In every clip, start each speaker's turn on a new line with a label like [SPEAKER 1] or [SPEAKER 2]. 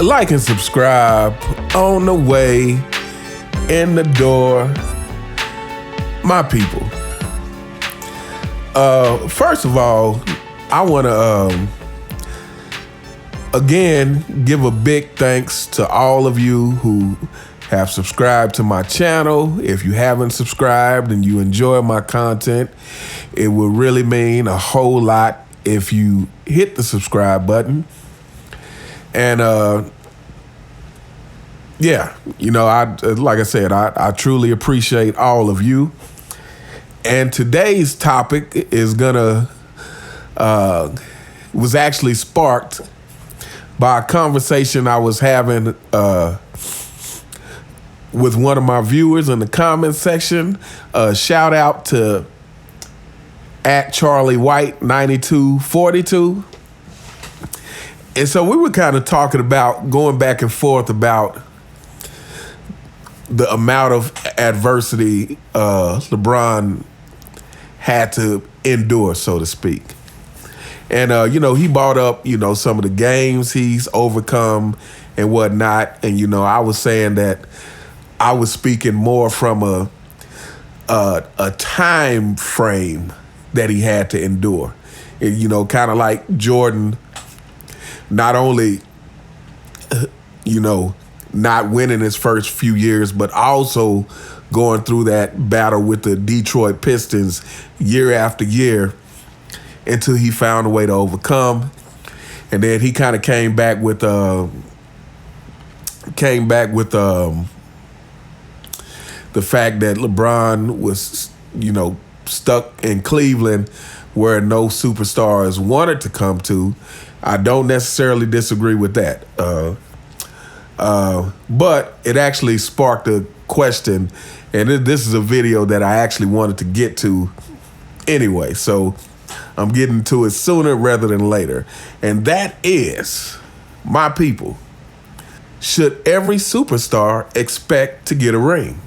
[SPEAKER 1] like and subscribe on the way in the door, my people. First of all, I want to again give a big thanks to all of you who have subscribed to my channel. If you haven't subscribed and you enjoy my content, it will really mean a whole lot if you hit the subscribe button. And yeah, you know, like I said, I truly appreciate all of you. And today's topic is was actually sparked by a conversation I was having with one of my viewers in the comments section. Shout out to @CharlieWhite9242. And so we were kind of talking about going back and forth about the amount of adversity LeBron had to endure, so to speak. And, you know, he brought up, you know, some of the games he's overcome and whatnot. And, you know, I was saying that I was speaking more from a time frame that he had to endure. And, you know, kind of like Jordan, not only, you know, not winning his first few years, but also going through that battle with the Detroit Pistons year after year until he found a way to overcome. And then he kind of came back with the fact that LeBron was, you know, stuck in Cleveland where no superstars wanted to come to. I don't necessarily disagree with that. But it actually sparked a question, and this is a video that I actually wanted to get to anyway, so I'm getting to it sooner rather than later. And that is, my people, should every superstar expect to get a ring?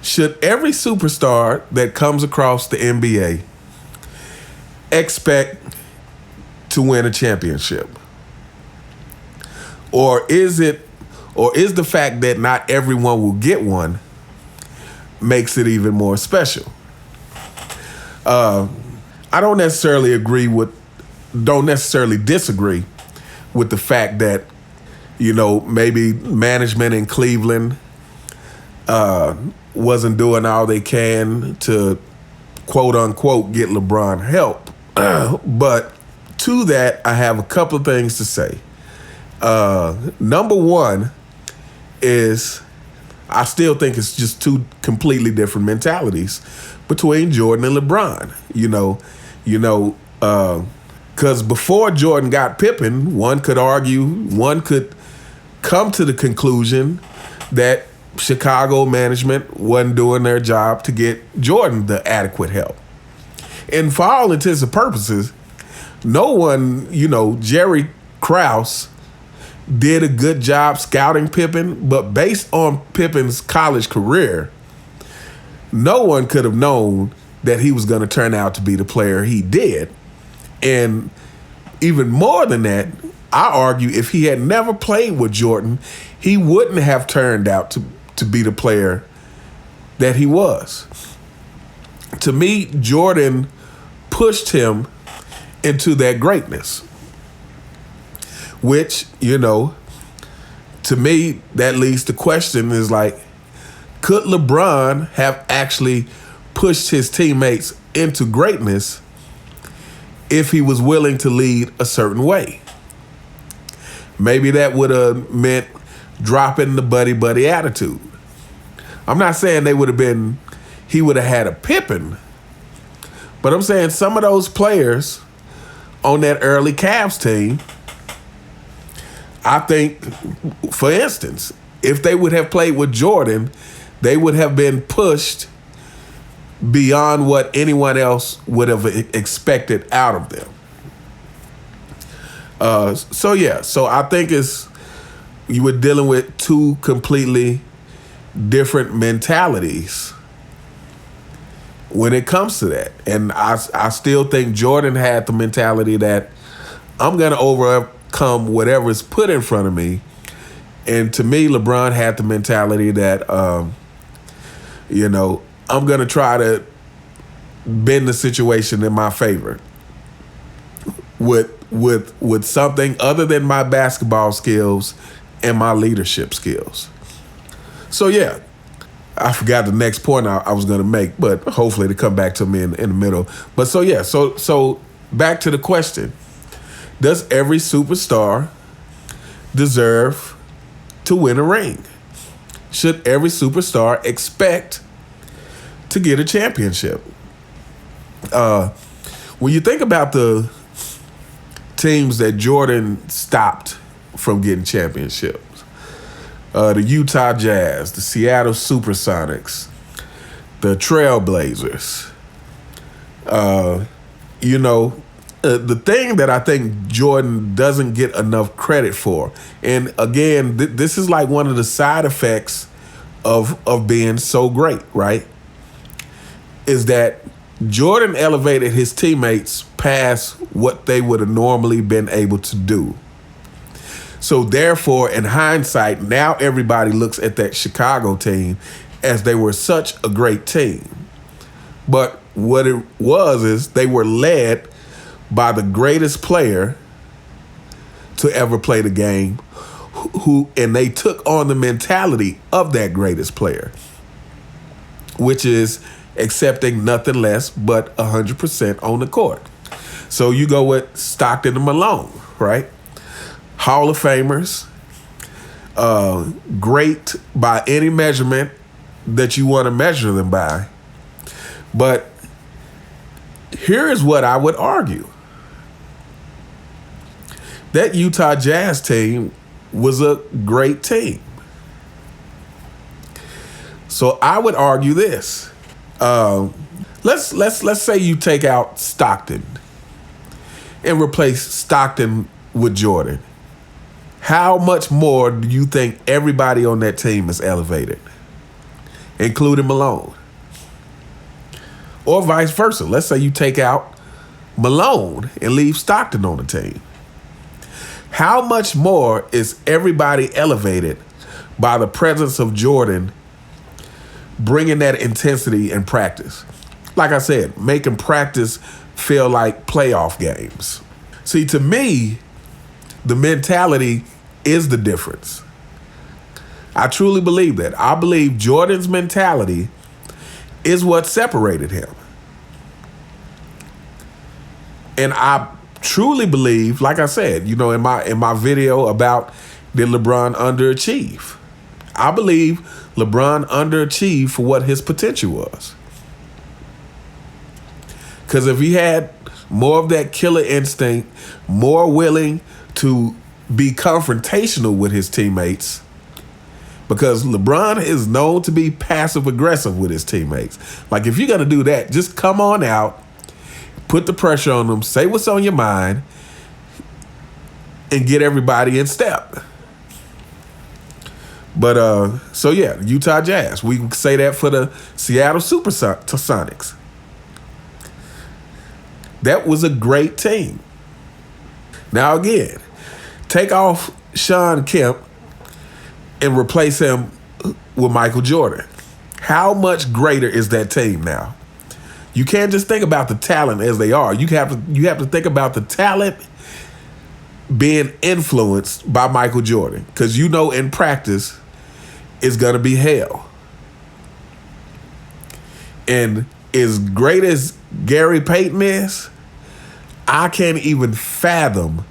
[SPEAKER 1] Should every superstar that comes across the NBA expect to win a championship? Or is the fact that not everyone will get one makes it even more special? I don't necessarily disagree with the fact that, you know, maybe management in Cleveland wasn't doing all they can to quote unquote get LeBron help. But to that, I have a couple of things to say. Number one is I still think it's just two completely different mentalities between Jordan and LeBron. Because before Jordan got Pippen, one could come to the conclusion that Chicago management wasn't doing their job to get Jordan the adequate help. And for all intents and purposes, no one, Jerry Krause did a good job scouting Pippen, but based on Pippen's college career, no one could have known that he was going to turn out to be the player he did. And even more than that, I argue if he had never played with Jordan, he wouldn't have turned out to be the player that he was. To me, Jordan pushed him into that greatness, which, to me, that leads to question is like, could LeBron have actually pushed his teammates into greatness if he was willing to lead a certain way? Maybe that would have meant dropping the buddy-buddy attitude. I'm not saying he would have had a Pippen, but I'm saying some of those players on that early Cavs team, I think, for instance, if they would have played with Jordan, they would have been pushed beyond what anyone else would have expected out of them. So I think you were dealing with two completely different mentalities when it comes to that. And I still think Jordan had the mentality that I'm going to overcome whatever is put in front of me. And to me, LeBron had the mentality that, I'm going to try to bend the situation in my favor with something other than my basketball skills and my leadership skills. So, yeah, I forgot the next point I was going to make, but hopefully to come back to me in the middle. But so back to the question. Does every superstar deserve to win a ring? Should every superstar expect to get a championship? When you think about the teams that Jordan stopped from getting championships, the Utah Jazz, the Seattle Supersonics, the Trailblazers, the thing that I think Jordan doesn't get enough credit for, and again, this is like one of the side effects of being so great, right? Is that Jordan elevated his teammates past what they would have normally been able to do. So therefore, in hindsight, now everybody looks at that Chicago team as they were such a great team. But what it was is they were led by the greatest player to ever play the game, and they took on the mentality of that greatest player, which is accepting nothing less but 100% on the court. So you go with Stockton and Malone, right? Hall of Famers, great by any measurement that you want to measure them by. But here is what I would argue. That Utah Jazz team was a great team. So I would argue this. Let's say you take out Stockton and replace Stockton with Jordan. How much more do you think everybody on that team is elevated, including Malone? Or vice versa. Let's say you take out Malone and leave Stockton on the team. How much more is everybody elevated by the presence of Jordan bringing that intensity in practice? Like I said, making practice feel like playoff games. See, to me, the mentality is the difference. I truly believe that. I believe Jordan's mentality is what separated him. And I truly believe, like I said, in my video about did LeBron underachieve? I believe LeBron underachieved for what his potential was. Because if he had more of that killer instinct, more willing to be confrontational with his teammates, because LeBron is known to be passive aggressive with his teammates. Like, if you're going to do that, just come on out, put the pressure on them, say what's on your mind, and get everybody in step. But, Utah Jazz. We can say that for the Seattle Supersonics. That was a great team. Now, again, take off Sean Kemp and replace him with Michael Jordan. How much greater is that team now? You can't just think about the talent as they are. You have to think about the talent being influenced by Michael Jordan. Because in practice, it's going to be hell. And as great as Gary Payton is, I can't even fathom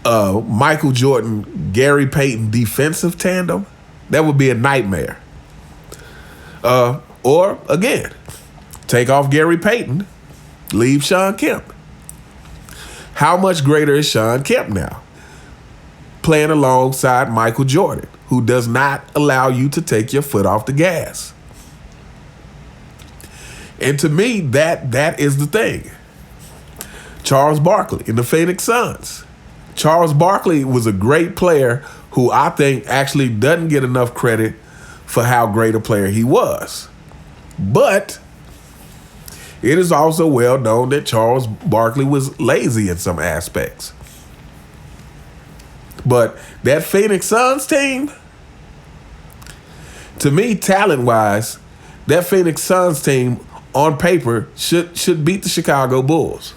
[SPEAKER 1] Michael Jordan, Gary Payton defensive tandem. That would be a nightmare. Or, again, take off Gary Payton, leave Sean Kemp. How much greater is Sean Kemp now? Playing alongside Michael Jordan, who does not allow you to take your foot off the gas. And to me, that is the thing. Charles Barkley in the Phoenix Suns. Charles Barkley was a great player who I think actually doesn't get enough credit for how great a player he was. But it is also well known that Charles Barkley was lazy in some aspects. But that Phoenix Suns team, to me, talent-wise, that Phoenix Suns team on paper should beat the Chicago Bulls.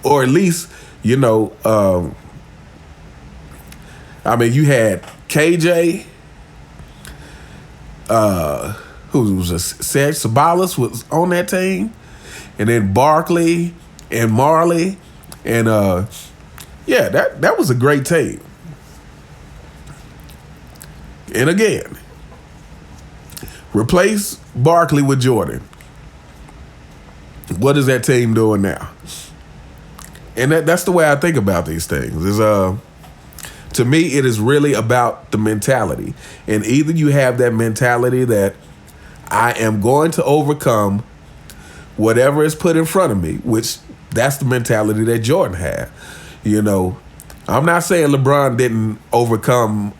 [SPEAKER 1] Or at least, you know, I mean, you had KJ, who was Serge Sabalas was on that team, and then Barkley and Marley, and yeah, that was a great team. And again, replace Barkley with Jordan. What is that team doing now? And that's the way I think about these things. Is to me, it is really about the mentality. And either you have that mentality that I am going to overcome whatever is put in front of me, which that's the mentality that Jordan had. You know, I'm not saying LeBron didn't overcome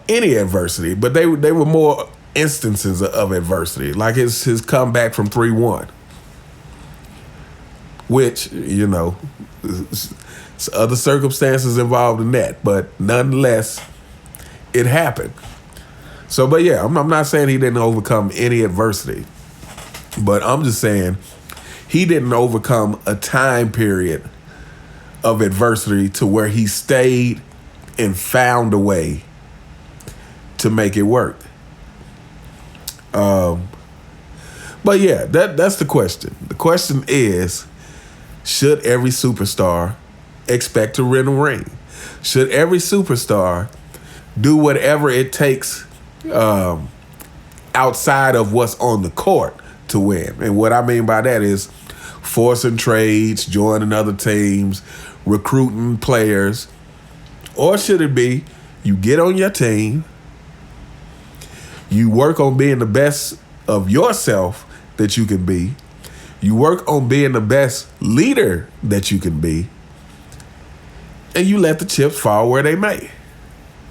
[SPEAKER 1] any adversity, but they were more instances of adversity, like his comeback from 3-1, which, you know, other circumstances involved in that, but nonetheless, it happened. So, but yeah, I'm not saying he didn't overcome any adversity, but I'm just saying he didn't overcome a time period of adversity to where he stayed and found a way to make it work. But yeah, that's the question. The question is, should every superstar expect to win a ring? Should every superstar do whatever it takes outside of what's on the court to win? And what I mean by that is forcing trades, joining other teams, recruiting players. Or should it be you get on your team, you work on being the best of yourself that you can be, you work on being the best leader that you can be, and you let the chips fall where they may.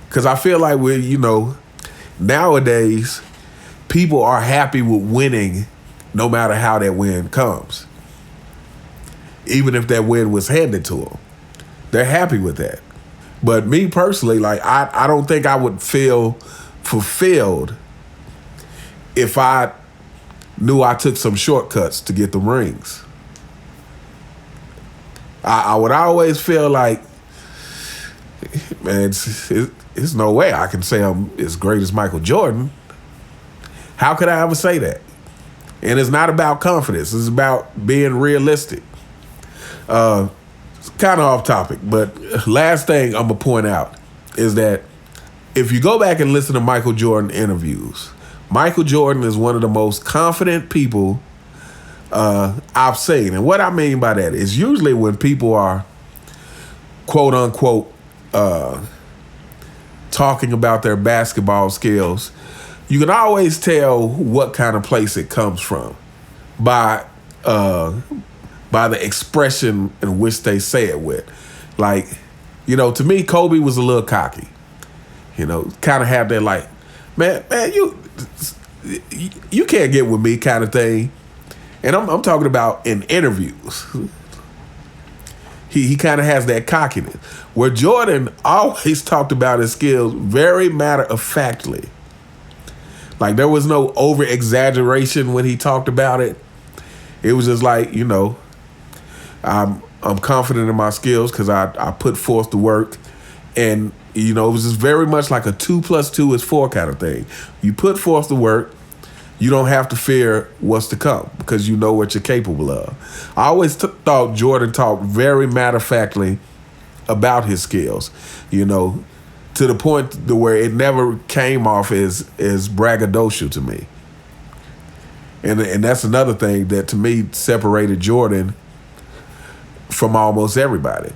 [SPEAKER 1] Because I feel like nowadays, people are happy with winning no matter how that win comes. Even if that win was handed to them. They're happy with that. But me personally, like, I don't think I would feel fulfilled if I knew I took some shortcuts to get the rings. I would always feel like, man, it's no way I can say I'm as great as Michael Jordan. How could I ever say that? And it's not about confidence. It's about being realistic. It's kind of off topic, but last thing I'm going to point out is that if you go back and listen to Michael Jordan interviews, Michael Jordan is one of the most confident people I've seen. And what I mean by that is usually when people are, quote unquote, talking about their basketball skills, you can always tell what kind of place it comes from by the expression in which they say it with. Like, to me, Kobe was a little cocky. Kind of have that like, man, you can't get with me kind of thing. And I'm talking about in interviews. He kind of has that cockiness. Where Jordan always talked about his skills very matter-of-factly. Like, there was no over-exaggeration when he talked about it. It was just like, I'm confident in my skills because I put forth the work. And, it was just very much like a 2 + 2 is 4 kind of thing. You put forth the work, you don't have to fear what's to come because you know what you're capable of. I always thought Jordan talked very matter-of-factly about his skills, to the point to where it never came off as braggadocio to me. And that's another thing that, to me, separated Jordan from almost everybody.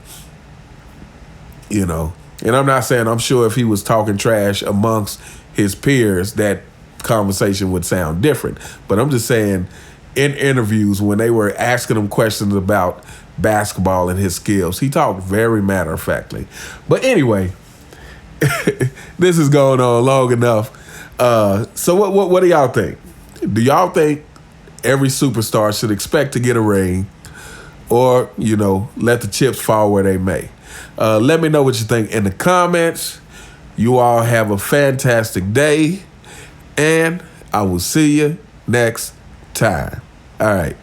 [SPEAKER 1] And I'm not saying, I'm sure if he was talking trash amongst his peers, that conversation would sound different. But I'm just saying, in interviews, when they were asking him questions about basketball and his skills, he talked very matter-of-factly. But anyway, this is going on long enough. So what do y'all think? Do y'all think every superstar should expect to get a ring? or, let the chips fall where they may. Let me know what you think in the comments. You all have a fantastic day, and I will see you next time. All right.